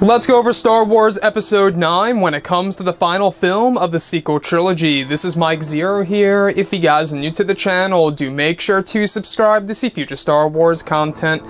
Let's go over Star Wars Episode 9 when it comes to the final film of the sequel trilogy. This is Mike Zero here. If you guys are new to the channel, do make sure to subscribe to see future Star Wars content.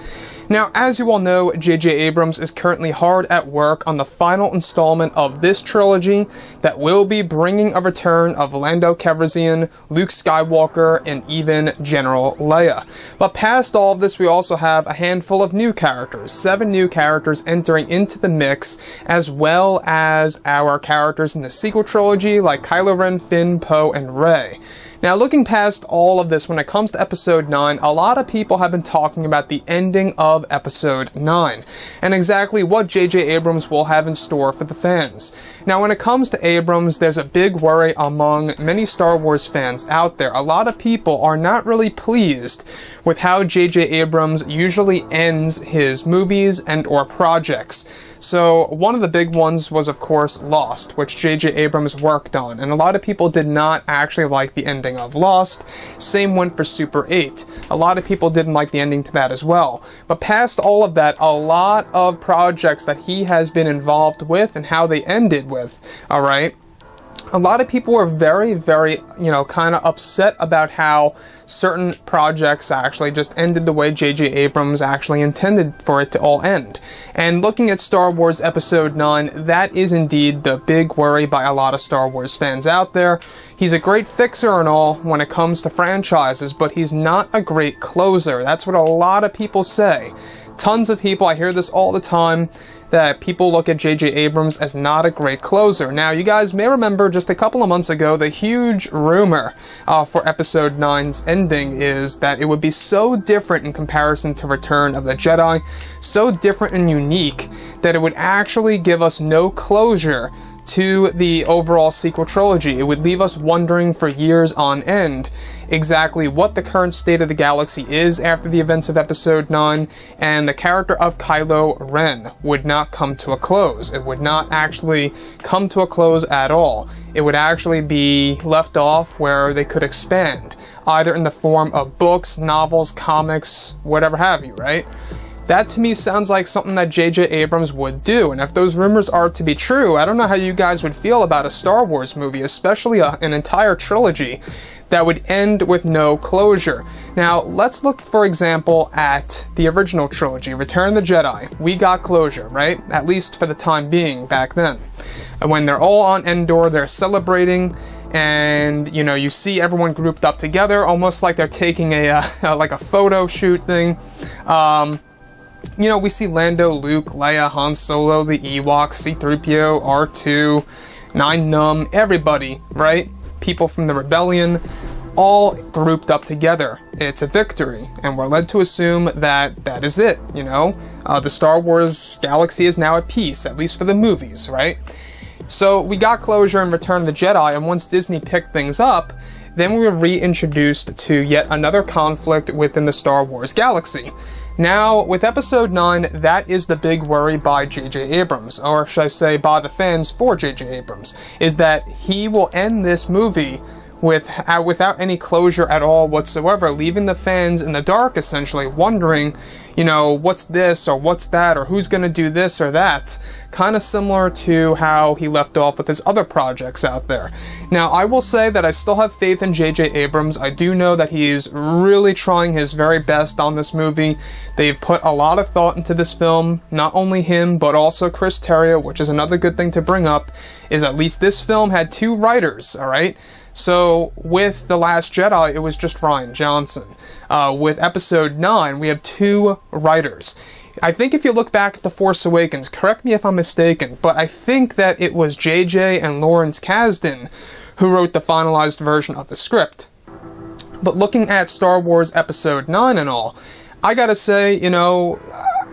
Now, as you all know, J.J. Abrams is currently hard at work on the final installment of this trilogy that will be bringing a return of Lando Calrissian, Luke Skywalker, and even General Leia. But past all of this, we also have a handful of new characters, 7 new characters entering into the mix, as well as our characters in the sequel trilogy like Kylo Ren, Finn, Poe, and Rey. Now, looking past all of this, when it comes to Episode 9, a lot of people have been talking about the ending of Episode 9, and exactly what J.J. Abrams will have in store for the fans. Now, when it comes to Abrams, there's a big worry among many Star Wars fans out there. A lot of people are not really pleased with how J.J. Abrams usually ends his movies and or projects. So, one of the big ones was, of course, Lost, which J.J. Abrams worked on, and a lot of people did not actually like the ending of Lost. Same went for Super 8. A lot of people didn't like the ending to that as well. But past all of that, a lot of projects that he has been involved with and how they ended with, alright? A lot of people were very, kind of upset about how certain projects actually just ended the way J.J. Abrams actually intended for it to all end. And looking at Star Wars Episode 9, that is indeed the big worry by a lot of Star Wars fans out there. He's a great fixer and all when it comes to franchises, but he's not a great closer. That's what a lot of people say. Tons of people, I hear this all the time, that people look at J.J. Abrams as not a great closer. Now, you guys may remember just a couple of months ago, the huge rumor for Episode 9's ending is that it would be so different in comparison to Return of the Jedi, so different and unique, that it would actually give us no closure to the overall sequel trilogy. It would leave us wondering for years on end exactly what the current state of the galaxy is after the events of Episode 9, and the character of Kylo Ren would not come to a close. It would not actually come to a close at all. It would actually be left off where they could expand, either in the form of books, novels, comics, whatever have you, right? That to me sounds like something that J.J. Abrams would do, and if those rumors are to be true, I don't know how you guys would feel about a Star Wars movie, especially an entire trilogy that would end with no closure. Now, let's look, for example, at the original trilogy, Return of the Jedi. We got closure, right? At least for the time being back then. And when they're all on Endor, they're celebrating, and, you see everyone grouped up together, almost like they're taking like a photo shoot thing. We see Lando, Luke, Leia, Han Solo, the Ewoks, C-3PO, R2, Nine Numb, everybody, right? People from the Rebellion, all grouped up together. It's a victory, and we're led to assume that that is it, The Star Wars galaxy is now at peace, at least for the movies, right? So we got closure in Return of the Jedi, and once Disney picked things up, then we were reintroduced to yet another conflict within the Star Wars galaxy. Now, with Episode 9, that is the big worry by J.J. Abrams, or should I say by the fans for J.J. Abrams, is that he will end this movie without any closure at all whatsoever, leaving the fans in the dark, essentially, wondering, what's this, or what's that, or who's gonna do this or that. Kind of similar to how he left off with his other projects out there. Now, I will say that I still have faith in J.J. Abrams. I do know that he's really trying his very best on this movie. They've put a lot of thought into this film. Not only him, but also Chris Terrio, which is another good thing to bring up, is at least this film had 2 writers, alright? So, with The Last Jedi, it was just Rian Johnson. With Episode 9, we have 2 writers. I think if you look back at The Force Awakens, correct me if I'm mistaken, but I think that it was JJ and Lawrence Kasdan who wrote the finalized version of the script. But looking at Star Wars Episode 9 and all, I gotta say,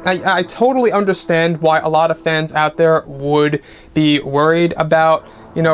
I totally understand why a lot of fans out there would be worried about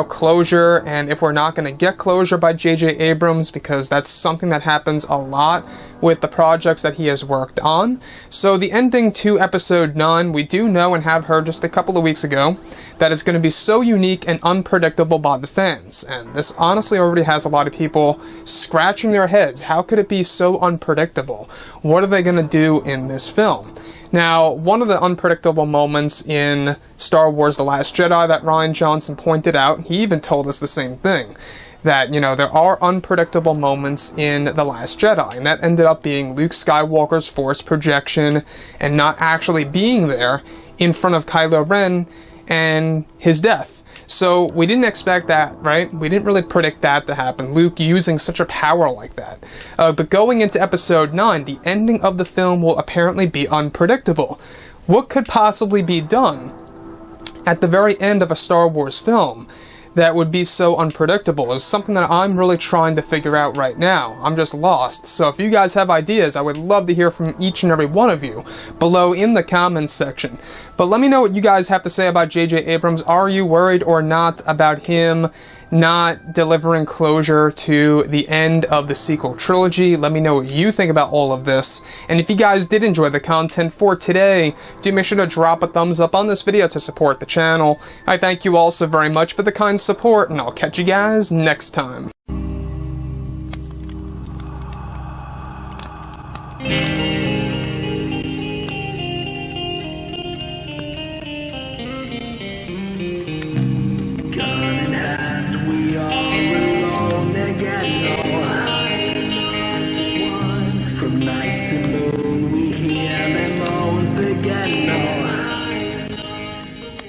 closure, and if we're not going to get closure by J.J. Abrams, because that's something that happens a lot with the projects that he has worked on. So the ending to Episode 9, we do know and have heard just a couple of weeks ago that it's going to be so unique and unpredictable by the fans, and this honestly already has a lot of people scratching their heads. How could it be so unpredictable? What are they going to do in this film? Now, one of the unpredictable moments in Star Wars The Last Jedi that Rian Johnson pointed out, he even told us the same thing, that, you know, there are unpredictable moments in The Last Jedi, and that ended up being Luke Skywalker's Force projection and not actually being there in front of Kylo Ren and his death. So we didn't expect that, right? We didn't really predict that to happen, Luke using such a power like that. But going into Episode 9, the ending of the film will apparently be unpredictable. What could possibly be done at the very end of a Star Wars film that would be so unpredictable is something that I'm really trying to figure out right now. I'm just lost. So if you guys have ideas, I would love to hear from each and every one of you below in the comments section. But let me know what you guys have to say about J.J. Abrams. Are you worried or not about him not delivering closure to the end of the sequel trilogy? Let me know what you think about all of this. And if you guys did enjoy the content for today, do make sure to drop a thumbs up on this video to support the channel. I thank you all so very much for the kind support, and I'll catch you guys next time.